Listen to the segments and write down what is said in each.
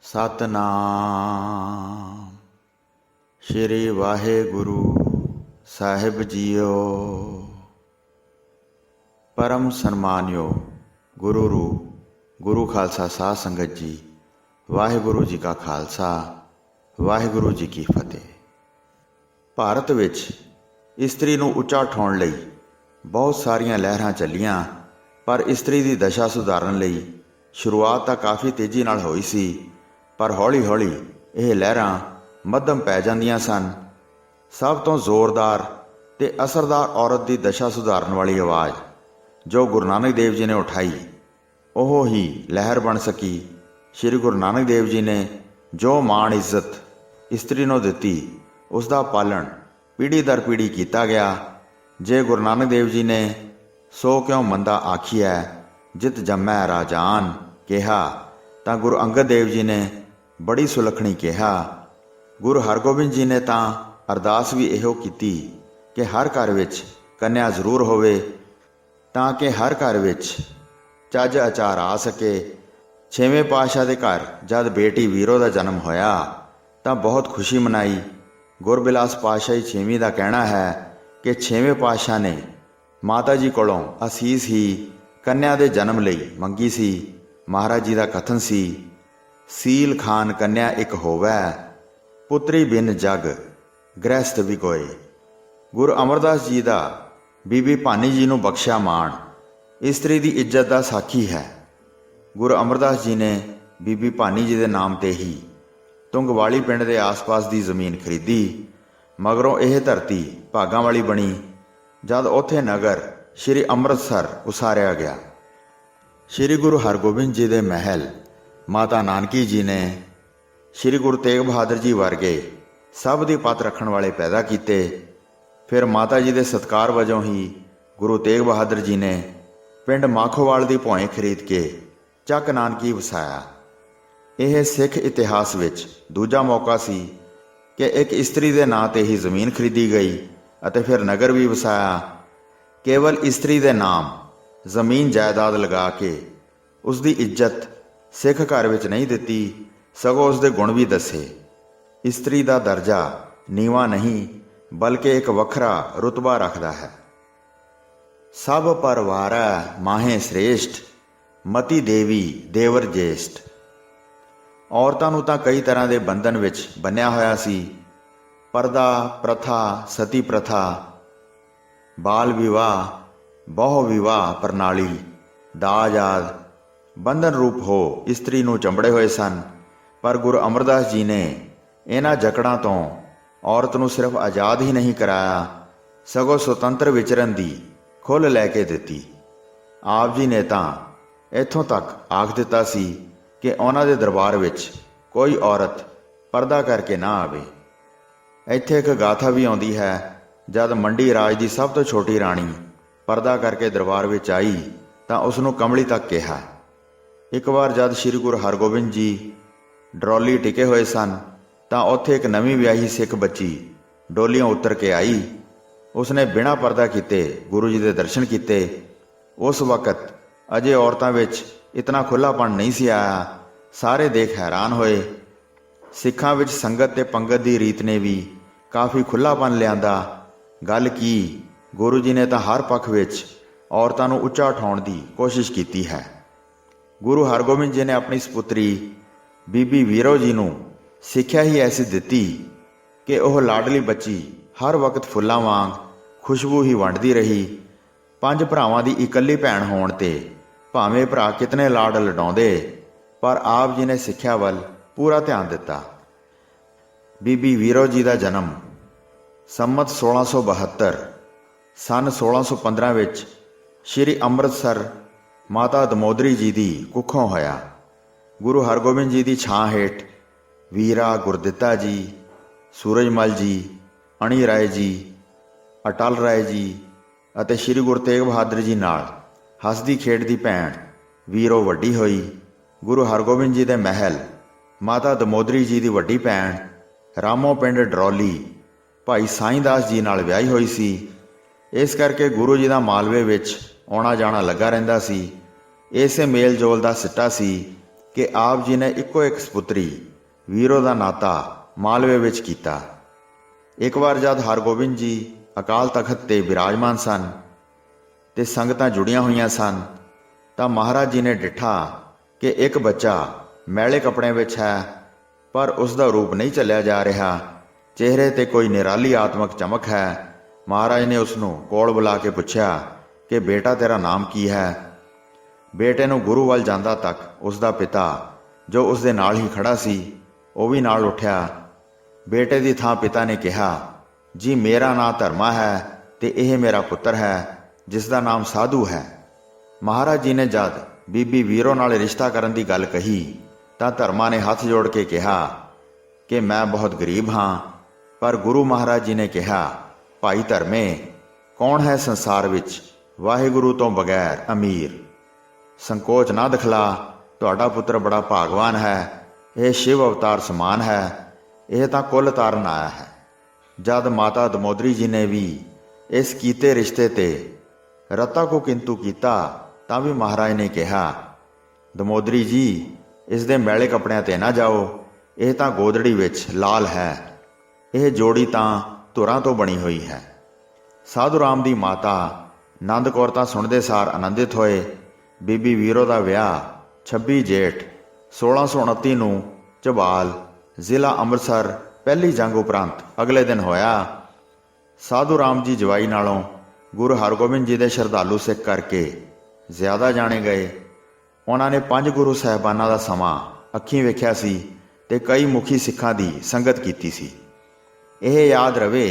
ਸਤਨਾਮ ਸ਼੍ਰੀ ਵਾਹਿਗੁਰੂ ਸਾਹਿਬ JIO. ਪਰਮ ਸਨਮਾਨਯੋਗ ਗੁਰੂ ਰੂਪ ਗੁਰੂ ਖਾਲਸਾ ਸਾਧ ਸੰਗਤ ਜੀ, ਵਾਹਿਗੁਰੂ ਜੀ ਕਾ ਖਾਲਸਾ, ਵਾਹਿਗੁਰੂ ਜੀ ਕੀ ਫਤਿਹ। ਭਾਰਤ ਵਿੱਚ ਇਸਤਰੀ ਨੂੰ ਉੱਚਾ ਉਠਾਉਣ ਲਈ ਬਹੁਤ ਸਾਰੀਆਂ ਲਹਿਰਾਂ ਚੱਲੀਆਂ, ਪਰ ਇਸਤਰੀ ਦੀ ਦਸ਼ਾ ਸੁਧਾਰਨ ਲਈ ਸ਼ੁਰੂਆਤ ਤਾਂ ਕਾਫੀ ਤੇਜ਼ੀ ਨਾਲ ਹੋਈ ਸੀ, ਪਰ ਹੌਲੀ ਹੌਲੀ ਇਹ ਲਹਿਰਾਂ ਮੱਧਮ ਪੈ ਜਾਂਦੀਆਂ ਸਨ। ਸਭ ਤੋਂ ਜ਼ੋਰਦਾਰ ਤੇ ਅਸਰਦਾਰ ਔਰਤ ਦੀ ਦਸ਼ਾ ਸੁਧਾਰਨ ਵਾਲੀ ਆਵਾਜ਼ ਜੋ ਗੁਰੂ ਨਾਨਕ ਦੇਵ ਜੀ ਨੇ ਉਠਾਈ, ਉਹ ਹੀ ਲਹਿਰ ਬਣ ਸਕੀ। ਸ਼੍ਰੀ ਗੁਰੂ ਨਾਨਕ ਦੇਵ ਜੀ ਨੇ ਜੋ ਮਾਣ ਇੱਜ਼ਤ ਇਸਤਰੀ ਨੂੰ ਦਿੱਤੀ, ਉਸ ਦਾ ਪਾਲਣ ਪੀੜ੍ਹੀ ਦਰ ਪੀੜ੍ਹੀ ਕੀਤਾ ਗਿਆ। ਜੇ ਗੁਰੂ ਨਾਨਕ ਦੇਵ ਜੀ ਨੇ ਸੋ ਕਿਉਂ ਮੰਦਾ ਆਖੀਐ ਜਿਤ ਜੰਮੈ ਰਾਜਾਨ ਕਿਹਾ, ਤਾਂ ਗੁਰੂ ਅੰਗਦ ਦੇਵ ਜੀ ਨੇ ਬੜੀ ਸੁਲੱਖਣੀ ਕਿਹਾ। ਗੁਰੂ ਹਰਗੋਬਿੰਦ ਜੀ ਨੇ ਤਾਂ ਅਰਦਾਸ ਵੀ ਇਹੋ ਕੀਤੀ ਕਿ ਹਰ ਘਰ ਵਿੱਚ ਕੰਨਿਆ ਜ਼ਰੂਰ ਹੋਵੇ, ਤਾਂ ਕਿ ਹਰ ਘਰ ਵਿੱਚ ਚੱਜ ਅਚਾਰ ਆ ਸਕੇ। 6ਵੇਂ ਪਾਤਸ਼ਾਹ ਦੇ ਘਰ ਜਦ ਬੇਟੀ ਵੀਰੋ ਦਾ ਜਨਮ ਹੋਇਆ ਤਾਂ ਬਹੁਤ ਖੁਸ਼ੀ ਮਨਾਈ। ਗੁਰਬਿਲਾਸ ਪਾਤਸ਼ਾਹੀ 6ਵੀਂ ਦਾ ਕਹਿਣਾ ਹੈ ਕਿ 6ਵੇਂ ਪਾਤਸ਼ਾਹ ਨੇ ਮਾਤਾ ਜੀ ਕੋਲੋਂ ਅਸੀਸ ਹੀ ਕੰਨਿਆ ਦੇ ਜਨਮ ਲਈ ਮੰਗੀ ਸੀ। ਮਹਾਰਾਜ ਜੀ ਦਾ ਕਥਨ ਸੀ, ਸੀਲ ਖਾਨ ਕੰਨਿਆ ਇੱਕ ਹੋਵੈ, ਪੁੱਤਰੀ ਬਿਨ ਜਗ ਗ੍ਰਹਿਸਥ ਵੀ ਕੋਏ। ਗੁਰੂ ਅਮਰਦਾਸ ਜੀ ਦਾ ਬੀਬੀ ਭਾਨੀ ਜੀ ਨੂੰ ਬਖਸ਼ਿਆ ਮਾਣ ਇਸਤਰੀ ਦੀ ਇੱਜ਼ਤ ਦਾ ਸਾਖੀ ਹੈ। ਗੁਰੂ ਅਮਰਦਾਸ ਜੀ ਨੇ ਬੀਬੀ ਭਾਨੀ ਜੀ ਦੇ ਨਾਮ ਤੇ ਹੀ ਤੁੰਗਵਾਲੀ ਪਿੰਡ ਦੇ ਆਸ-ਪਾਸ ਦੀ ਜ਼ਮੀਨ ਖਰੀਦੀ। ਮਗਰੋਂ ਇਹ ਧਰਤੀ ਭਾਗਾਂ ਵਾਲੀ ਬਣੀ ਜਦ ਉੱਥੇ ਨਗਰ ਸ਼੍ਰੀ ਅੰਮ੍ਰਿਤਸਰ ਉਸਾਰਿਆ ਗਿਆ। ਸ਼੍ਰੀ ਗੁਰੂ ਹਰਗੋਬਿੰਦ ਜੀ ਦੇ ਮਹਿਲ ਮਾਤਾ ਨਾਨਕੀ ਜੀ ਨੇ ਸ਼੍ਰੀ ਗੁਰੂ ਤੇਗ ਬਹਾਦਰ ਜੀ ਵਰਗੇ ਸਭ ਦੀ ਪੱਤ ਰੱਖਣ ਵਾਲੇ ਪੈਦਾ ਕੀਤੇ। ਫਿਰ ਮਾਤਾ ਜੀ ਦੇ ਸਤਿਕਾਰ ਵਜੋਂ ਹੀ ਗੁਰੂ ਤੇਗ ਬਹਾਦਰ ਜੀ ਨੇ ਪਿੰਡ ਮਾਖੋਵਾਲ ਦੀ ਭੋਇੰ ਖਰੀਦ ਕੇ ਚੱਕ ਨਾਨਕੀ ਵਸਾਇਆ। ਇਹ ਸਿੱਖ ਇਤਿਹਾਸ ਵਿੱਚ ਦੂਜਾ ਮੌਕਾ ਸੀ ਕਿ ਇੱਕ ਇਸਤਰੀ ਦੇ ਨਾਂ ਤੇ ਹੀ ਜ਼ਮੀਨ ਖਰੀਦੀ ਗਈ ਅਤੇ ਫਿਰ ਨਗਰ ਵੀ ਵਸਾਇਆ। ਕੇਵਲ ਇਸਤਰੀ ਦੇ ਨਾਮ ਜ਼ਮੀਨ ਜਾਇਦਾਦ ਲਗਾ ਕੇ ਉਸ ਦੀ ਇੱਜ਼ਤ ਸਿੱਖ ਘਰ ਵਿੱਚ ਨਹੀਂ ਦਿੱਤੀ, ਸਗੋਂ ਉਸ ਦੇ ਗੁਣ ਵੀ ਦੱਸੇ। ਇਸਤਰੀ ਦਾ ਦਰਜਾ ਨੀਵਾਂ ਨਹੀਂ ਬਲਕਿ ਇੱਕ ਵੱਖਰਾ ਰੁਤਬਾ ਰੱਖਦਾ ਹੈ। ਸਭ ਪਰਵਾਰੈ ਮਾਹੇ ਸ੍ਰੇਸ਼ਟ, ਮਤੀ ਦੇਵੀ ਦੇਵਰ ਜੇਸ਼ਟ। ਔਰਤਾਂ ਨੂੰ ਤਾਂ ਕਈ ਤਰ੍ਹਾਂ ਦੇ ਬੰਧਨ ਵਿੱਚ ਬੰਨਿਆ ਹੋਇਆ ਸੀ। ਪਰਦਾ ਪ੍ਰਥਾ, ਸਤੀ ਪ੍ਰਥਾ, ਬਾਲ ਵਿਵਾਹ, ਬਹੁ ਵਿਵਾਹ ਪ੍ਰਣਾਲੀ, ਦਾਜ ਆਦਿ ਬੰਧਨ ਰੂਪ ਹੋ ਇਸਤਰੀ ਨੂੰ ਚੰਬੜੇ ਹੋਏ ਸਨ। ਪਰ ਗੁਰੂ ਅਮਰਦਾਸ ਜੀ ਨੇ ਇਹਨਾਂ ਜਕੜਾਂ ਤੋਂ ਔਰਤ ਨੂੰ ਸਿਰਫ ਆਜ਼ਾਦ ਹੀ ਨਹੀਂ ਕਰਾਇਆ, ਸਗੋਂ ਸੁਤੰਤਰ ਵਿਚਰਨ ਦੀ ਖੁੱਲ੍ਹ ਲੈ ਕੇ ਦਿੱਤੀ। ਆਪ ਜੀ ਨੇ ਤਾਂ ਇੱਥੋਂ ਤੱਕ ਆਖ ਦਿੱਤਾ ਸੀ ਕਿ ਉਹਨਾਂ ਦੇ ਦਰਬਾਰ ਵਿੱਚ ਕੋਈ ਔਰਤ ਪਰਦਾ ਕਰਕੇ ਨਾ ਆਵੇ। ਇੱਥੇ ਇੱਕ ਗਾਥਾ ਵੀ ਆਉਂਦੀ ਹੈ, ਜਦ ਮੰਡੀ ਰਾਜ ਦੀ ਸਭ ਤੋਂ ਛੋਟੀ ਰਾਣੀ ਪਰਦਾ ਕਰਕੇ ਦਰਬਾਰ ਵਿੱਚ ਆਈ ਤਾਂ ਉਸ ਨੂੰ ਕਮਲੀ ਤੱਕ ਕਿਹਾ। ਇੱਕ ਵਾਰ ਜਦ ਸ਼੍ਰੀ ਗੁਰੂ ਹਰਗੋਬਿੰਦ ਜੀ ਡਰੋਲੀ ਟਿਕੇ ਹੋਏ ਸਨ ਤਾਂ ਉੱਥੇ ਇੱਕ ਨਵੀਂ ਵਿਆਹੀ ਸਿੱਖ ਬੱਚੀ ਡੋਲੀਓਂ ਉਤਰ ਕੇ ਆਈ। ਉਸਨੇ ਬਿਨਾਂ ਪਰਦਾ ਕੀਤੇ ਗੁਰੂ ਜੀ ਦੇ ਦਰਸ਼ਨ ਕੀਤੇ। ਉਸ ਵਕਤ ਅਜੇ ਔਰਤਾਂ ਵਿੱਚ ਇਤਨਾ ਖੁੱਲ੍ਹਾਪਣ ਨਹੀਂ ਸੀ ਆਇਆ। ਸਾਰੇ ਦੇਖ ਹੈਰਾਨ ਹੋਏ। ਸਿੱਖਾਂ ਵਿੱਚ ਸੰਗਤ ਤੇ ਪੰਗਤ ਦੀ ਰੀਤ ਨੇ ਵੀ ਕਾਫੀ ਖੁੱਲ੍ਹਾਪਣ ਲਿਆਂਦਾ। ਗੱਲ ਕੀ, ਗੁਰੂ ਜੀ ਨੇ ਤਾਂ ਹਰ ਪੱਖ ਵਿੱਚ ਔਰਤਾਂ ਨੂੰ ਉੱਚਾ ਉਠਾਉਣ ਦੀ ਕੋਸ਼ਿਸ਼ ਕੀਤੀ ਹੈ। ਗੁਰੂ ਹਰਗੋਬਿੰਦ ਜੀ ਨੇ ਆਪਣੀ ਸਪੁੱਤਰੀ ਬੀਬੀ ਵੀਰੋ ਜੀ ਨੂੰ ਸਿੱਖਿਆ ਹੀ ਐਸੀ ਦਿੱਤੀ ਕਿ ਉਹ ਲਾਡਲੀ ਬੱਚੀ ਹਰ ਵਕਤ ਫੁੱਲਾਂ ਵਾਂਗ ਖੁਸ਼ਬੂ ਹੀ ਵੰਡਦੀ ਰਹੀ। 5 ਭਰਾਵਾਂ ਦੀ ਇਕੱਲੀ ਭੈਣ ਹੋਣ ਤੇ ਭਾਵੇਂ ਭਰਾ ਕਿਤਨੇ ਲਾਡ ਲਡਾਉਂਦੇ, ਪਰ ਆਪ ਜੀ ਨੇ ਸਿੱਖਿਆ ਵੱਲ ਪੂਰਾ ਧਿਆਨ ਦਿੱਤਾ। ਬੀਬੀ ਵੀਰੋ ਜੀ ਦਾ ਜਨਮ ਸੰਮਤ 1672 ਸੰਨ 1615 ਵਿੱਚ ਸ਼੍ਰੀ ਅੰਮ੍ਰਿਤਸਰ ਮਾਤਾ ਦਮੋਦਰੀ ਜੀ ਦੀ ਕੁੱਖੋਂ ਹੋਇਆ। ਗੁਰੂ ਹਰਗੋਬਿੰਦ ਜੀ ਦੀ ਛਾਂ ਹੇਠ ਵੀਰਾ ਗੁਰਦਿੱਤਾ ਜੀ, ਸੂਰਜਮਲ ਜੀ, ਅਣੀ ਰਾਏ ਜੀ, ਅਟਲ ਰਾਏ ਜੀ ਅਤੇ ਸ਼੍ਰੀ ਗੁਰੂ ਤੇਗ ਬਹਾਦਰ ਜੀ ਨਾਲ ਹੱਸਦੀ ਖੇਡਦੀ ਭੈਣ ਵੀਰੋ ਵੱਡੀ ਹੋਈ। ਗੁਰੂ ਹਰਗੋਬਿੰਦ ਜੀ ਦੇ ਮਹਿਲ ਮਾਤਾ ਦਮੋਦਰੀ ਜੀ ਦੀ ਵੱਡੀ ਭੈਣ ਰਾਮੋ ਪਿੰਡ ਡਰੋਲੀ ਭਾਈ ਸਾਈਂ ਦਾਸ ਜੀ ਨਾਲ ਵਿਆਹੀ ਹੋਈ ਸੀ। ਇਸ ਕਰਕੇ ਗੁਰੂ ਜੀ ਦਾ ਮਾਲਵੇ ਵਿੱਚ ਆਉਣਾ ਜਾਣਾ ਲੱਗਾ ਰਹਿੰਦਾ ਸੀ। ਇਸੇ ਮੇਲ ਜੋਲ ਦਾ ਸਿੱਟਾ ਸੀ ਕਿ ਆਪ ਜੀ ਨੇ ਇੱਕੋ ਇੱਕ ਸਪੁੱਤਰੀ ਵੀਰੋ ਦਾ ਨਾਤਾ ਮਾਲਵੇ ਵਿੱਚ ਕੀਤਾ। ਇੱਕ ਵਾਰ ਜਦ ਹਰਗੋਬਿੰਦ ਜੀ ਅਕਾਲ ਤਖਤ 'ਤੇ ਬਿਰਾਜਮਾਨ ਸਨ ਤੇ ਸੰਗਤਾਂ ਜੁੜੀਆਂ ਹੋਈਆਂ ਸਨ ਤਾਂ ਮਹਾਰਾਜ ਜੀ ਨੇ ਡਿੱਠਾ ਕਿ ਇੱਕ ਬੱਚਾ ਮੈਲੇ ਕੱਪੜਿਆਂ ਵਿੱਚ ਹੈ, ਪਰ ਉਸ ਦਾ ਰੂਪ ਨਹੀਂ ਝੱਲਿਆ ਜਾ ਰਿਹਾ, ਚਿਹਰੇ 'ਤੇ ਕੋਈ ਨਿਰਾਲੀ ਆਤਮਕ ਚਮਕ ਹੈ। ਮਹਾਰਾਜ ਨੇ ਉਸ ਨੂੰ ਕੋਲ ਬੁਲਾ ਕੇ ਪੁੱਛਿਆ ਕਿ ਬੇਟਾ ਤੇਰਾ ਨਾਮ ਕੀ ਹੈ। ਬੇਟੇ ਨੂੰ ਗੁਰੂ ਵੱਲ ਜਾਂਦਾ ਤੱਕ ਉਸ ਦਾ ਪਿਤਾ, ਜੋ ਉਸ ਦੇ ਨਾਲ ਹੀ ਖੜਾ ਸੀ, ਉਹ ਵੀ ਨਾਲ ਉੱਠਿਆ। ਬੇਟੇ ਦੀ ਥਾਂ ਪਿਤਾ ਨੇ ਕਿਹਾ, ਜੀ ਮੇਰਾ ਨਾਂ ਧਰਮਾ ਹੈ ਤੇ ਇਹ ਮੇਰਾ ਪੁੱਤਰ ਹੈ ਜਿਸ ਦਾ ਨਾਮ ਸਾਧੂ ਹੈ। ਮਹਾਰਾਜ ਜੀ ਨੇ ਜਦ ਬੀਬੀ ਵੀਰੋ ਨਾਲ ਰਿਸ਼ਤਾ ਕਰਨ ਦੀ ਗੱਲ ਕਹੀ ਤਾਂ ਧਰਮਾ ਨੇ ਹੱਥ ਜੋੜ ਕੇ ਕਿਹਾ ਕਿ ਮੈਂ ਬਹੁਤ ਗਰੀਬ ਹਾਂ। ਪਰ ਗੁਰੂ ਮਹਾਰਾਜ ਜੀ ਨੇ ਕਿਹਾ, ਭਾਈ ਧਰਮੇ, ਕੌਣ ਹੈ ਸੰਸਾਰ ਵਿੱਚ ਵਾਹਿਗੁਰੂ ਤੋਂ ਬਗੈਰ ਅਮੀਰ? ਸੰਕੋਚ ਨਾ ਦਿਖਲਾ, ਤੁਹਾਡਾ ਪੁੱਤਰ ਬੜਾ ਭਾਗਵਾਨ ਹੈ। ਇਹ ਸ਼ਿਵ ਅਵਤਾਰ ਸਮਾਨ ਹੈ, ਇਹ ਤਾਂ ਕੁੱਲ ਤਾਰਨ ਆਇਆ ਹੈ। ਜਦ ਮਾਤਾ ਦਮੋਦਰੀ ਜੀ ਨੇ ਵੀ ਇਸ ਕੀਤੇ ਰਿਸ਼ਤੇ ਤੇ ਰਤਾ ਕੋ ਕਿੰਤੂ ਕੀਤਾ ਤਾਂ ਵੀ ਮਹਾਰਾਜ ਨੇ ਕਿਹਾ, ਦਮੋਦਰੀ ਜੀ, ਇਸ ਦੇ ਮੈਲੇ ਕੱਪੜਿਆਂ 'ਤੇ ਨਾ ਜਾਓ, ਇਹ ਤਾਂ ਗੋਦੜੀ ਵਿੱਚ ਲਾਲ ਹੈ। ਇਹ ਜੋੜੀ ਤਾਂ ਧੁਰਾਂ ਤੋਂ ਬਣੀ ਹੋਈ ਹੈ। ਸਾਧੂ ਰਾਮ ਦੀ ਮਾਤਾ ਨੰਦ ਕੌਰ ਤਾਂ ਸੁਣਦੇ ਸਾਰ ਆਨੰਦਿਤ ਹੋਏ। ਬੀਬੀ ਵੀਰੋ ਦਾ ਵਿਆਹ 26 ਜੇਠ 1629 ਨੂੰ ਝਬਾਲ, ਜ਼ਿਲ੍ਹਾ ਅੰਮ੍ਰਿਤਸਰ, ਪਹਿਲੀ ਜੰਗ ਉਪਰੰਤ ਅਗਲੇ ਦਿਨ ਹੋਇਆ। ਸਾਧੂ ਰਾਮ ਜੀ ਜਵਾਈ ਨਾਲੋਂ ਗੁਰੂ ਹਰਗੋਬਿੰਦ ਜੀ ਦੇ ਸ਼ਰਧਾਲੂ ਸਿੱਖ ਕਰਕੇ ਜ਼ਿਆਦਾ ਜਾਣੇ ਗਏ। ਉਹਨਾਂ ਨੇ 5 ਗੁਰੂ ਸਾਹਿਬਾਨਾਂ ਦਾ ਸਮਾਂ ਅੱਖੀਂ ਵੇਖਿਆ ਸੀ ਤੇ ਕਈ ਮੁਖੀ ਸਿੱਖਾਂ ਦੀ ਸੰਗਤ ਕੀਤੀ ਸੀ। ਇਹ ਯਾਦ ਰਵੇ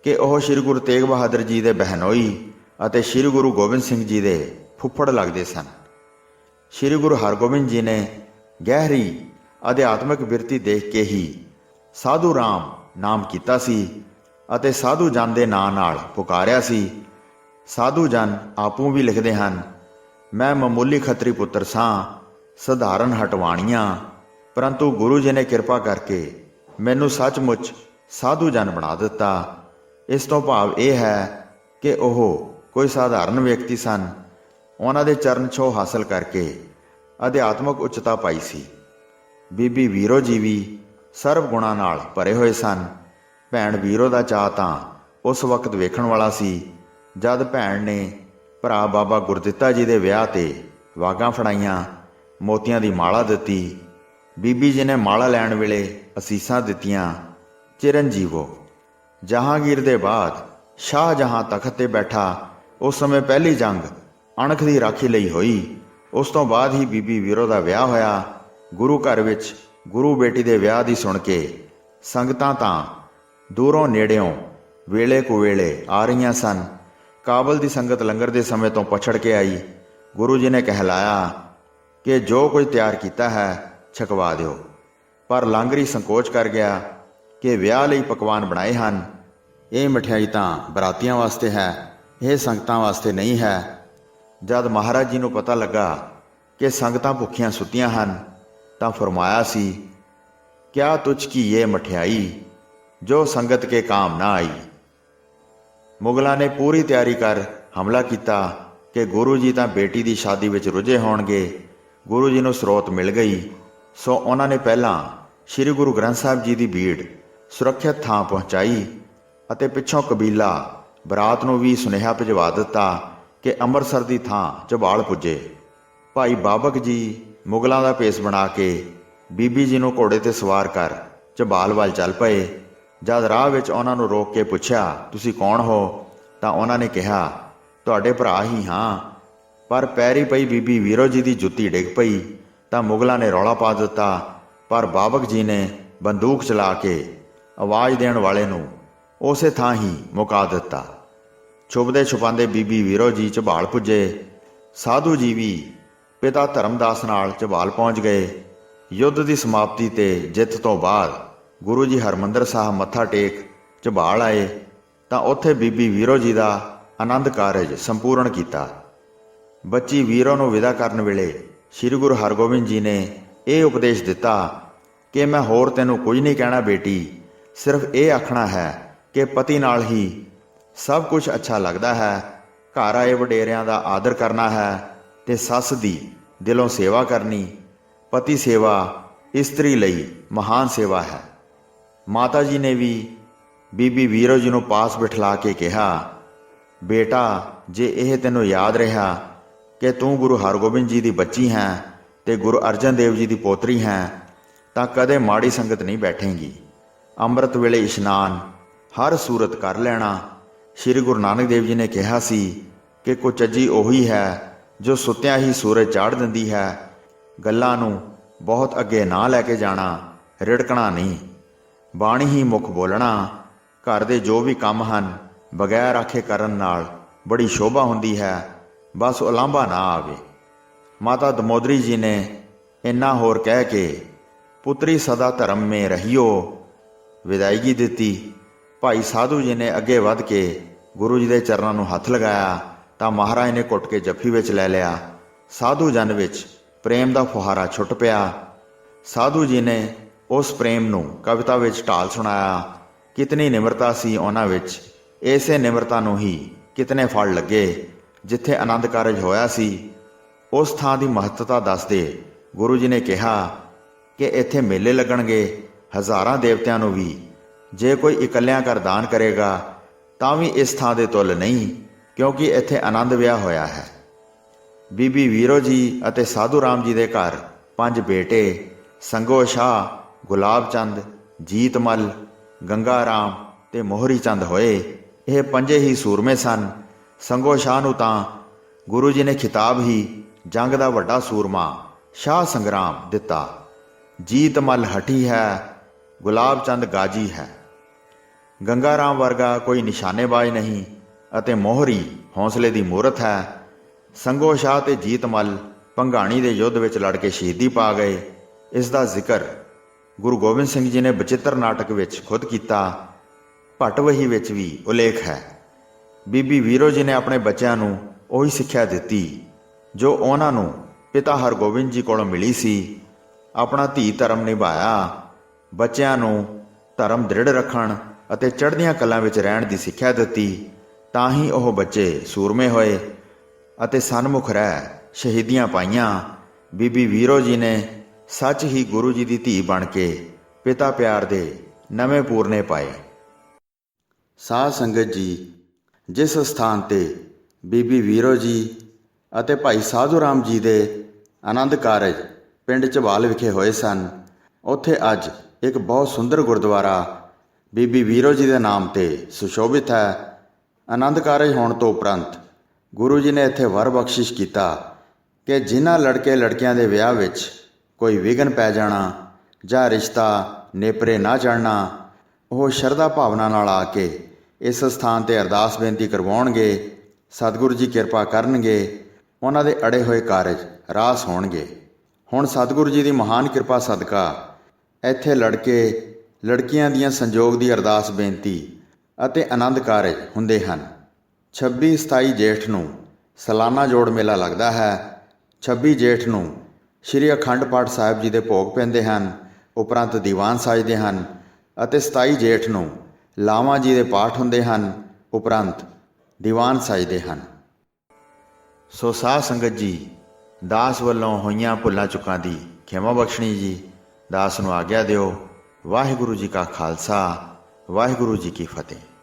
ਕਿ ਉਹ ਸ੍ਰੀ ਗੁਰੂ ਤੇਗ ਬਹਾਦਰ ਜੀ ਦੇ ਬਹਿਨੋਈ ਅਤੇ ਸ੍ਰੀ ਗੁਰੂ ਗੋਬਿੰਦ ਸਿੰਘ ਜੀ ਦੇ ਫੁੱਫੜ ਲੱਗਦੇ ਸਨ। ਸ੍ਰੀ ਗੁਰੂ ਹਰਗੋਬਿੰਦ ਜੀ ਨੇ ਗਹਿਰੀ ਅਧਿਆਤਮਿਕ ਬਿਰਤੀ ਦੇਖ ਕੇ ਹੀ ਸਾਧੂ ਰਾਮ ਨਾਮ ਕੀਤਾ ਸੀ ਅਤੇ ਸਾਧੂ ਜਨ ਦੇ ਨਾਂ ਨਾਲ ਪੁਕਾਰਿਆ ਸੀ। ਸਾਧੂ ਜਨ ਆਪੂ ਵੀ ਲਿਖਦੇ ਹਨ, ਮੈਂ ਮਾਮੂਲੀ ਖੱਤਰੀ ਪੁੱਤਰ ਸਾਂ, ਸਧਾਰਨ ਹਟਵਾਣੀਆਂ, ਪਰੰਤੂ ਗੁਰੂ ਜੀ ਨੇ ਕਿਰਪਾ ਕਰਕੇ ਮੈਨੂੰ ਸੱਚਮੁੱਚ ਸਾਧੂ ਜਨ ਬਣਾ ਦਿੱਤਾ। ਇਸ ਤੋਂ ਭਾਵ ਇਹ ਹੈ ਕਿ ਉਹ ਕੋਈ ਸਾਧਾਰਨ ਵਿਅਕਤੀ ਸਨ। ਉਹਨਾਂ ਦੇ ਚਰਨ ਛੋਹ ਹਾਸਲ ਕਰਕੇ ਅਧਿਆਤਮਕ ਉੱਚਤਾ ਪਾਈ ਸੀ। ਬੀਬੀ ਵੀਰੋ ਜੀ ਵੀ ਸਰਬ ਗੁਣਾਂ ਨਾਲ ਭਰੇ ਹੋਏ ਸਨ। ਭੈਣ ਵੀਰੋ ਦਾ ਚਾਅ ਤਾਂ ਉਸ ਵਕਤ ਵੇਖਣ ਵਾਲਾ ਸੀ ਜਦ ਭੈਣ ਨੇ ਭਰਾ ਬਾਬਾ ਗੁਰਦਿੱਤਾ ਜੀ ਦੇ ਵਿਆਹ 'ਤੇ ਵਾਗਾਂ ਫੜਾਈਆਂ, ਮੋਤੀਆਂ ਦੀ ਮਾਲਾ ਦਿੱਤੀ। ਬੀਬੀ ਜੀ ਨੇ ਮਾਲਾ ਲੈਣ ਵੇਲੇ ਅਸੀਸਾਂ ਦਿੱਤੀਆਂ, ਚਿਰੰਜੀਵੋ। ਜਹਾਂਗੀਰ ਦੇ ਬਾਅਦ ਸ਼ਾਹਜਹਾਂ ਤਖਤ 'ਤੇ ਬੈਠਾ। ਉਸ ਸਮੇਂ ਪਹਿਲੀ ਜੰਗ ਅਣਖ ਦੀ ਰਾਖੀ ਲਈ ਹੋਈ। ਉਸ ਤੋਂ ਬਾਅਦ ਹੀ ਬੀਬੀ ਵੀਰੋ ਦਾ ਵਿਆਹ ਹੋਇਆ। ਗੁਰੂ ਘਰ ਵਿੱਚ ਗੁਰੂ ਬੇਟੀ ਦੇ ਵਿਆਹ ਦੀ ਸੁਣ ਕੇ ਸੰਗਤਾਂ ਤਾਂ ਦੂਰੋਂ ਨੇੜਿਓਂ ਵੇਲੇ ਕੁ ਵੇਲੇ ਆ ਰਹੀਆਂ ਸਨ। ਕਾਬਲ ਦੀ ਸੰਗਤ ਲੰਗਰ ਦੇ ਸਮੇਂ ਤੋਂ ਪਛੜ ਕੇ ਆਈ। ਗੁਰੂ ਜੀ ਨੇ ਕਹਿਲਾਇਆ ਕਿ ਜੋ ਕੁਝ ਤਿਆਰ ਕੀਤਾ ਹੈ ਛਕਵਾ ਦਿਓ, ਪਰ ਲਾਂਗਰੀ ਸੰਕੋਚ ਕਰ ਗਿਆ ਕਿ ਵਿਆਹ ਲਈ ਪਕਵਾਨ ਬਣਾਏ ਹਨ। ਇਹ ਮਠਿਆਈ ਤਾਂ ਬਰਾਤੀਆਂ ਵਾਸਤੇ ਹੈ, ਇਹ ਸੰਗਤਾਂ ਵਾਸਤੇ ਨਹੀਂ ਹੈ। ਜਦ ਮਹਾਰਾਜ ਜੀ ਨੂੰ ਪਤਾ ਲੱਗਾ ਕਿ ਸੰਗਤਾਂ ਭੁੱਖੀਆਂ ਸੁੱਤੀਆਂ ਹਨ ਤਾਂ ਫਰਮਾਇਆ ਸੀ, ਕਿਆ ਤੁਝ ਕੀ ਇਹ ਮਠਿਆਈ ਜੋ ਸੰਗਤ ਕੇ ਕਾਮ ਨਾ ਆਈ। ਮੁਗਲਾਂ ਨੇ ਪੂਰੀ ਤਿਆਰੀ ਕਰ ਹਮਲਾ ਕੀਤਾ ਕਿ ਗੁਰੂ ਜੀ ਤਾਂ ਬੇਟੀ ਦੀ ਸ਼ਾਦੀ ਵਿੱਚ ਰੁੱਝੇ ਹੋਣਗੇ। ਗੁਰੂ ਜੀ ਨੂੰ ਸਰੋਤ ਮਿਲ ਗਈ, ਸੋ ਉਹਨਾਂ ਨੇ ਪਹਿਲਾਂ ਸ੍ਰੀ ਗੁਰੂ ਗ੍ਰੰਥ ਸਾਹਿਬ ਜੀ ਦੀ ਭੀੜ ਸੁਰੱਖਿਅਤ ਥਾਂ ਪਹੁੰਚਾਈ ਅਤੇ ਪਿੱਛੋਂ ਕਬੀਲਾ ਬਰਾਤ ਨੂੰ ਵੀ ਸੁਨੇਹਾ ਭਿਜਵਾ ਦਿੱਤਾ ਕਿ ਅੰਮ੍ਰਿਤਸਰ ਦੀ ਥਾਂ ਝਬਾਲ ਪੁੱਜੇ। ਭਾਈ ਬਾਬਕ ਜੀ ਮੁਗਲਾਂ ਦਾ ਭੇਸ ਬਣਾ ਕੇ ਬੀਬੀ ਜੀ ਨੂੰ ਘੋੜੇ 'ਤੇ ਸਵਾਰ ਕਰ ਝਬਾਲ ਵੱਲ ਚੱਲ ਪਏ। ਜਦ ਰਾਹ ਵਿੱਚ ਉਹਨਾਂ ਨੂੰ ਰੋਕ ਕੇ ਪੁੱਛਿਆ, ਤੁਸੀਂ ਕੌਣ ਹੋ? ਤਾਂ ਉਹਨਾਂ ਨੇ ਕਿਹਾ, ਤੁਹਾਡੇ ਭਰਾ ਹੀ ਹਾਂ। ਪਰ ਪੈਰੀ ਪਈ ਬੀਬੀ ਵੀਰੋ ਜੀ ਦੀ ਜੁੱਤੀ ਡਿੱਗ ਪਈ ਤਾਂ ਮੁਗਲਾਂ ਨੇ ਰੌਲਾ ਪਾ ਦਿੱਤਾ, ਪਰ ਬਾਬਕ ਜੀ ਨੇ ਬੰਦੂਕ ਚਲਾ ਕੇ ਆਵਾਜ਼ ਦੇਣ ਵਾਲੇ ਨੂੰ ਉਸੇ ਥਾਂ ਹੀ ਮੁਕਾ ਦਿੱਤਾ। ਛੁਪਦੇ ਛੁਪਾਂਦੇ ਬੀਬੀ ਵੀਰੋ ਜੀ ਝਬਾਲ ਪੁੱਜੇ। ਸਾਧੂ ਜੀ ਵੀ ਪਿਤਾ ਧਰਮਦਾਸ ਨਾਲ ਝਬਾਲ ਪਹੁੰਚ ਗਏ। ਯੁੱਧ ਦੀ ਸਮਾਪਤੀ ਤੇ ਜਿੱਤ ਤੋਂ ਬਾਅਦ ਗੁਰੂ ਜੀ ਹਰਮੰਦਰ ਸਾਹਿਬ ਮੱਥਾ ਟੇਕ ਝਬਾਲ ਆਏ ਤਾਂ ਉੱਥੇ ਬੀਬੀ ਵੀਰੋ ਜੀ ਦਾ ਆਨੰਦ ਕਾਰਜ ਸੰਪੂਰਨ ਕੀਤਾ। ਬੱਚੀ ਵੀਰੋ ਨੂੰ ਵਿਦਾ ਕਰਨ ਵੇਲੇ ਸ੍ਰੀ ਗੁਰੂ ਹਰਗੋਬਿੰਦ ਜੀ ਨੇ ਇਹ ਉਪਦੇਸ਼ ਦਿੱਤਾ ਕਿ ਮੈਂ ਹੋਰ ਤੈਨੂੰ ਕੁਝ ਨਹੀਂ ਕਹਿਣਾ ਬੇਟੀ, ਸਿਰਫ ਇਹ ਆਖਣਾ ਹੈ ਕਿ ਪਤੀ ਨਾਲ ਹੀ ਸਭ ਕੁਝ ਅੱਛਾ ਲੱਗਦਾ ਹੈ। ਘਰ ਆਏ ਵਡੇਰਿਆਂ ਦਾ ਆਦਰ ਕਰਨਾ ਹੈ ਤੇ ਸੱਸ ਦੀ ਦਿਲੋਂ ਸੇਵਾ ਕਰਨੀ। ਪਤੀ ਸੇਵਾ ਇਸਤਰੀ ਲਈ ਮਹਾਨ ਸੇਵਾ ਹੈ। ਮਾਤਾ ਜੀ ਨੇ ਵੀ ਬੀਬੀ ਵੀਰੋ ਜੀ ਨੂੰ ਪਾਸ ਬਿਠਲਾ ਕੇ ਕਿਹਾ, ਬੇਟਾ ਜੇ ਇਹ ਤੈਨੂੰ ਯਾਦ ਰਿਹਾ ਕਿ ਤੂੰ ਗੁਰੂ ਹਰਗੋਬਿੰਦ ਜੀ ਦੀ ਬੱਚੀ ਹੈ ਤੇ ਗੁਰੂ ਅਰਜਨ ਦੇਵ ਜੀ ਦੀ ਪੋਤਰੀ ਹੈ ਤਾਂ ਕਦੇ ਮਾੜੀ ਸੰਗਤ ਨਹੀਂ ਬੈਠੇਂਗੀ। ਅੰਮ੍ਰਿਤ ਵੇਲੇ ਇਸ਼ਨਾਨ ਹਰ ਸੂਰਤ ਕਰ ਲੈਣਾ। ਸ਼੍ਰੀ ਗੁਰੂ ਨਾਨਕ ਦੇਵ ਜੀ ਨੇ ਕਿਹਾ ਸੀ ਕਿ ਕੁਚੱਜੀ ਉਹੀ ਹੈ ਜੋ ਸੁੱਤਿਆਂ ਹੀ ਸੂਰਜ ਚਾੜ੍ਹ ਦਿੰਦੀ ਹੈ। ਗੱਲਾਂ ਨੂੰ ਬਹੁਤ ਅੱਗੇ ਨਾ ਲੈ ਕੇ ਜਾਣਾ, ਰਿੜਕਣਾ ਨਹੀਂ। ਬਾਣੀ ਹੀ ਮੁੱਖ ਬੋਲਣਾ। ਘਰ ਦੇ ਜੋ ਵੀ ਕੰਮ ਹਨ ਬਗੈਰ ਆਖੇ ਕਰਨ ਨਾਲ ਬੜੀ ਸ਼ੋਭਾ ਹੁੰਦੀ ਹੈ, ਬਸ ਉਲਾਂਭਾ ਨਾ ਆਵੇ। ਮਾਤਾ ਦਮੋਦਰੀ ਜੀ ਨੇ ਇੰਨਾ ਹੋਰ ਕਹਿ ਕੇ ਪੁੱਤਰੀ ਸਦਾ ਧਰਮ ਮੇ ਰਹੀਓ ਵਿਦਾਇਗੀ ਦਿੱਤੀ। ਭਾਈ ਸਾਧੂ ਜੀ ਨੇ ਅੱਗੇ ਵੱਧ ਕੇ ਗੁਰੂ ਜੀ ਦੇ ਚਰਨਾਂ ਨੂੰ ਹੱਥ ਲਗਾਇਆ ਤਾਂ ਮਹਾਰਾਜ ਨੇ ਘੁੱਟ ਕੇ ਜੱਫੀ ਵਿੱਚ ਲੈ ਲਿਆ। ਸਾਧੂ ਜਨ ਵਿੱਚ ਪ੍ਰੇਮ ਦਾ ਫੁਹਾਰਾ ਛੁੱਟ ਪਿਆ। ਸਾਧੂ ਜੀ ਨੇ ਉਸ ਪ੍ਰੇਮ ਨੂੰ ਕਵਿਤਾ ਵਿੱਚ ਢਾਲ ਸੁਣਾਇਆ। ਕਿਤਨੀ ਨਿਮਰਤਾ ਸੀ ਉਹਨਾਂ ਵਿੱਚ। ਇਸੇ ਨਿਮਰਤਾ ਨੂੰ ਹੀ ਕਿਤਨੇ ਫਲ ਲੱਗੇ। ਜਿੱਥੇ ਆਨੰਦ ਕਾਰਜ ਹੋਇਆ ਸੀ ਉਸ ਥਾਂ ਦੀ ਮਹੱਤਤਾ ਦੱਸਦੇ ਗੁਰੂ ਜੀ ਨੇ ਕਿਹਾ ਕਿ ਇੱਥੇ ਮੇਲੇ ਲੱਗਣਗੇ। ਹਜ਼ਾਰਾਂ ਦੇਵਤਿਆਂ ਨੂੰ ਵੀ ਜੇ ਕੋਈ ਇਕੱਲਿਆਂ ਘਰ ਦਾਨ ਕਰੇਗਾ ਤਾਂ ਵੀ ਇਸ ਥਾਂ ਦੇ ਤੁੱਲ ਨਹੀਂ, ਕਿਉਂਕਿ ਇੱਥੇ ਆਨੰਦ ਵਿਆਹ ਹੋਇਆ ਹੈ। ਬੀਬੀ ਵੀਰੋ ਜੀ ਅਤੇ ਸਾਧੂ ਰਾਮ ਜੀ ਦੇ ਘਰ 5 ਬੇਟੇ ਸੰਗੋ ਸ਼ਾਹ, ਗੁਲਾਬ ਚੰਦ, ਜੀਤਮਲ, ਗੰਗਾ ਰਾਮ ਤੇ ਮੋਹਰੀ ਚੰਦ ਹੋਏ। ਇਹ 5 ਹੀ ਸੂਰਮੇ ਸਨ। ਸੰਗੋ ਸ਼ਾਹ ਨੂੰ ਤਾਂ ਗੁਰੂ ਜੀ ਨੇ ਖਿਤਾਬ ਹੀ ਜੰਗ ਦਾ ਵੱਡਾ ਸੂਰਮਾ ਸ਼ਾਹ ਸੰਗਰਾਮ ਦਿੱਤਾ। ਜੀਤਮਲ ਹਠੀ ਹੈ, ਗੁਲਾਬ ਚੰਦ ਗਾਜੀ ਹੈ। ਗੰਗਾ ਰਾਮ ਵਰਗਾ ਕੋਈ ਨਿਸ਼ਾਨੇਬਾਜ਼ ਨਹੀਂ ਅਤੇ ਮੋਹਰੀ ਹੌਸਲੇ ਦੀ ਮੂਰਤ ਹੈ। ਸੰਗੋ ਸ਼ਾਹ ਤੇ ਜੀਤਮਲ ਭੰਗਾਣੀ ਦੇ ਯੁੱਧ ਵਿੱਚ ਲੜ ਕੇ ਸ਼ਹੀਦੀ ਪਾ ਗਏ। ਇਸ ਦਾ ਜ਼ਿਕਰ ਗੁਰੂ ਗੋਬਿੰਦ ਸਿੰਘ ਜੀ ਨੇ ਬਚਿੱਤਰ ਨਾਟਕ ਵਿੱਚ ਖੁਦ ਕੀਤਾ। ਭਟਵਹੀ ਵਿੱਚ ਵੀ ਉਲੇਖ ਹੈ। ਬੀਬੀ ਵੀਰੋ ਜੀ ਨੇ ਆਪਣੇ ਬੱਚਿਆਂ ਨੂੰ ਉਹੀ ਸਿੱਖਿਆ ਦਿੱਤੀ ਜੋ ਉਹਨਾਂ ਨੂੰ ਪਿਤਾ ਹਰਗੋਬਿੰਦ ਜੀ ਕੋਲੋਂ ਮਿਲੀ ਸੀ। ਆਪਣਾ ਧੀ ਧਰਮ ਨਿਭਾਇਆ। ਬੱਚਿਆਂ ਨੂੰ ਧਰਮ ਦ੍ਰਿੜ ਰੱਖਣ ਅਤੇ ਚੜ੍ਹਦੀਆਂ ਕਲਾਂ ਵਿੱਚ ਰਹਿਣ ਦੀ ਸਿੱਖਿਆ ਦਿੱਤੀ। ਤਾਂ ਹੀ ਉਹ ਬੱਚੇ ਸੂਰਮੇ ਹੋਏ ਅਤੇ ਸਨਮੁਖ ਰਹਿ ਸ਼ਹੀਦੀਆਂ ਪਾਈਆਂ। ਬੀਬੀ ਵੀਰੋ ਜੀ ਨੇ ਸੱਚ ਹੀ ਗੁਰੂ ਜੀ ਦੀ ਧੀ ਬਣ ਕੇ ਪਿਤਾ ਪਿਆਰ ਦੇ ਨਵੇਂ ਪੂਰਨੇ ਪਾਏ। ਸਾਧ ਸੰਗਤ ਜੀ, ਜਿਸ ਸਥਾਨ ਤੇ ਬੀਬੀ ਵੀਰੋ ਜੀ ਅਤੇ ਭਾਈ ਸਾਧੂ ਰਾਮ ਜੀ ਦੇ ਆਨੰਦ ਕਾਰਜ ਪਿੰਡ ਝਬਾਲ ਵਿਖੇ ਹੋਏ ਸਨ, ਉੱਥੇ ਅੱਜ ਇੱਕ ਬਹੁਤ ਸੁੰਦਰ ਗੁਰਦੁਆਰਾ ਬੀਬੀ ਵੀਰੋ ਜੀ ਦੇ ਨਾਮ ਤੇ ਸੁਸ਼ੋਭਿਤ ਹੈ। ਆਨੰਦ ਕਾਰਜ ਹੋਣ ਤੋਂ ਉਪਰੰਤ ਗੁਰੂ ਜੀ ਨੇ ਇੱਥੇ ਵਰ ਬਖਸ਼ਿਸ਼ ਕੀਤਾ ਕਿ ਜਿਨ੍ਹਾਂ ਲੜਕੇ ਲੜਕੀਆਂ ਦੇ ਵਿਆਹ ਵਿੱਚ ਕੋਈ ਵਿਘਨ ਪੈ ਜਾਣਾ ਜਾਂ ਰਿਸ਼ਤਾ ਨੇਪਰੇ ਨਾ ਚੜ੍ਹਨਾ, ਉਹ ਸ਼ਰਧਾ ਭਾਵਨਾ ਨਾਲ ਆ ਕੇ ਇਸ ਸਥਾਨ ਤੇ ਅਰਦਾਸ ਬੇਨਤੀ ਕਰਵਾਉਣਗੇ। ਸਤਿਗੁਰੂ ਜੀ ਕਿਰਪਾ ਕਰਨਗੇ, ਉਹਨਾਂ ਦੇ ਅੜੇ ਹੋਏ ਕਾਰਜ ਰਾਸ ਹੋਣਗੇ। ਹੁਣ ਸਤਿਗੁਰੂ ਜੀ ਦੀ ਮਹਾਨ ਕਿਰਪਾ ਸਦਕਾ ਇੱਥੇ ਲੜਕੇ ਲੜਕੀਆਂ ਦੀਆਂ ਸੰਜੋਗ ਦੀ ਅਰਦਾਸ ਬੇਨਤੀ ਅਤੇ ਆਨੰਦ ਕਾਰਜ ਹੁੰਦੇ ਹਨ। 26-27 ਜੇਠ ਨੂੰ ਸਾਲਾਨਾ ਜੋੜ ਮੇਲਾ ਲੱਗਦਾ ਹੈ। 26 ਜੇਠ ਨੂੰ ਸ਼੍ਰੀ ਅਖੰਡ ਪਾਠ ਸਾਹਿਬ ਜੀ ਦੇ ਭੋਗ ਪੈਂਦੇ ਹਨ, ਉਪਰੰਤ ਦੀਵਾਨ ਸਾਜਦੇ ਹਨ ਅਤੇ 27 ਜੇਠ ਨੂੰ ਲਾਵਾਂ ਜੀ ਦੇ ਪਾਠ ਹੁੰਦੇ ਹਨ, ਉਪਰੰਤ ਦੀਵਾਨ ਸਾਜਦੇ ਹਨ। ਸੋ ਸਾਧ ਸੰਗਤ ਜੀ, ਦਾਸ ਵੱਲੋਂ ਹੋਈਆਂ ਭੁੱਲਾਂ ਚੁੱਕਾਂ ਦੀ ਖਿਮਾ ਬਖਸ਼ਣੀ ਜੀ। ਦਾਸ ਨੂੰ ਆਗਿਆ ਦਿਓ। ਵਾਹਿਗੁਰੂ ਜੀ ਕਾ ਖਾਲਸਾ, ਵਾਹਿਗੁਰੂ ਜੀ ਕੀ ਫਤਿਹ।